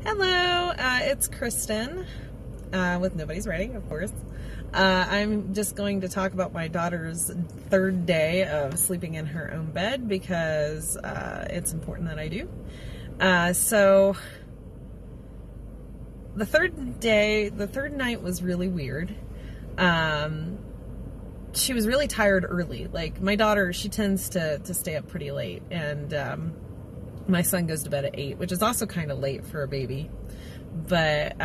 Hello, it's Kristen with Nobody's Writing, of course. I'm just going to talk about my daughter's third day of sleeping in her own bed because it's important that I do. So the third night was really weird. She was really tired early. Like, my daughter, she tends to stay up pretty late, and my son goes to bed at 8, which is also kind of late for a baby. But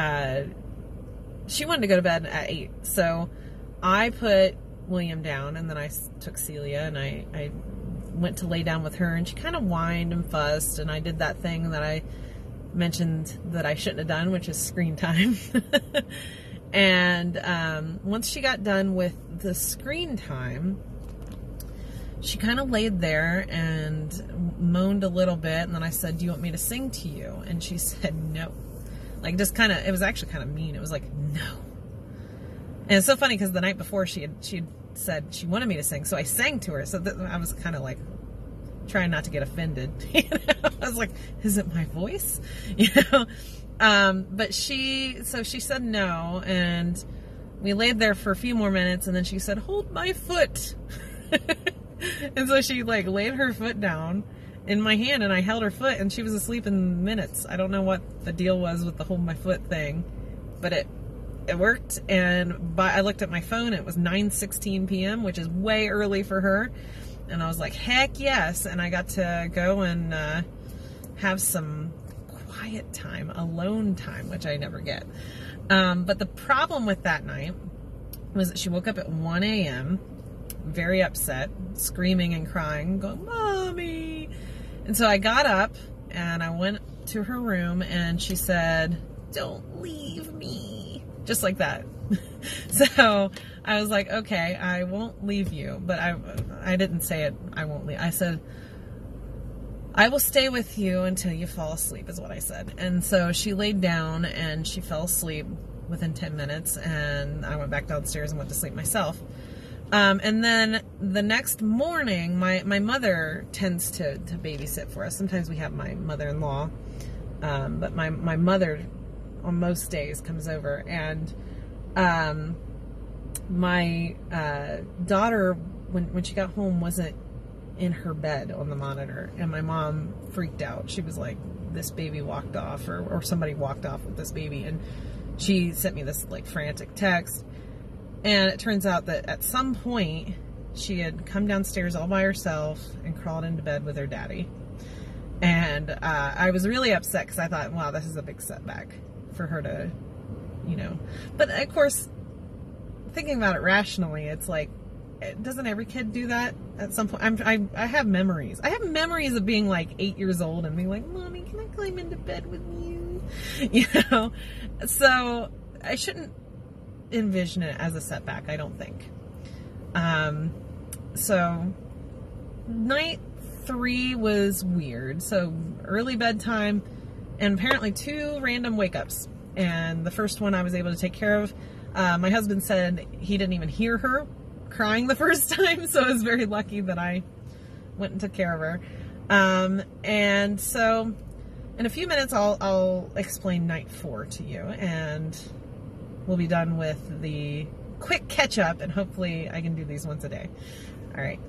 she wanted to go to bed at 8, so I put William down, and then I took Celia, and I went to lay down with her, and she kind of whined and fussed, and I did that thing that I mentioned that I shouldn't have done, which is screen time. And once she got done with the screen time, she kind of laid there and moaned a little bit, and then I said, "Do you want me to sing to you?" And she said no. Like, just kind of, it was actually kind of mean. It was like, no. And it's so funny because the night before she had said she wanted me to sing, so I sang to her. So I was kind of like trying not to get offended. You know? I was like, is it my voice? You know? But she said no, and we laid there for a few more minutes, and then she said, "Hold my foot." And so she like laid her foot down in my hand, and I held her foot, and she was asleep in minutes. I don't know what the deal was with the hold my foot thing, but it worked. And I looked at my phone, it was 9:16 p.m., which is way early for her. And I was like, heck yes. And I got to go and have some quiet time, alone time, which I never get. But the problem with that night was that she woke up at 1 a.m., very upset, screaming and crying, going, "Mommy." And so I got up and I went to her room, and she said, "Don't leave me." Just like that. So I was like, okay, I won't leave you. But I didn't say it, I won't leave. I said, "I will stay with you until you fall asleep," is what I said. And so she laid down and she fell asleep within 10 minutes, and I went back downstairs and went to sleep myself. And then the next morning, my mother tends to babysit for us. Sometimes we have my mother-in-law, but my mother on most days comes over, and my daughter, when she got home, wasn't in her bed on the monitor, and my mom freaked out. She was like, "This baby walked off," or somebody walked off with this baby, and she sent me this like frantic text. And it turns out that at some point she had come downstairs all by herself and crawled into bed with her daddy. And I was really upset because I thought, wow, this is a big setback for her to, you know. But of course, thinking about it rationally, it's like, doesn't every kid do that at some point? I have memories. I have memories of being like 8 years old and being like, "Mommy, can I climb into bed with you?" You know? So I shouldn't envision it as a setback, I don't think. So night 3 was weird. So early bedtime, and apparently 2 random wake-ups. And the first one I was able to take care of. My husband said he didn't even hear her crying the first time, so I was very lucky that I went and took care of her. And so in a few minutes I'll explain night 4 to you, and we'll be done with the quick catch-up, and hopefully I can do these once a day. All right.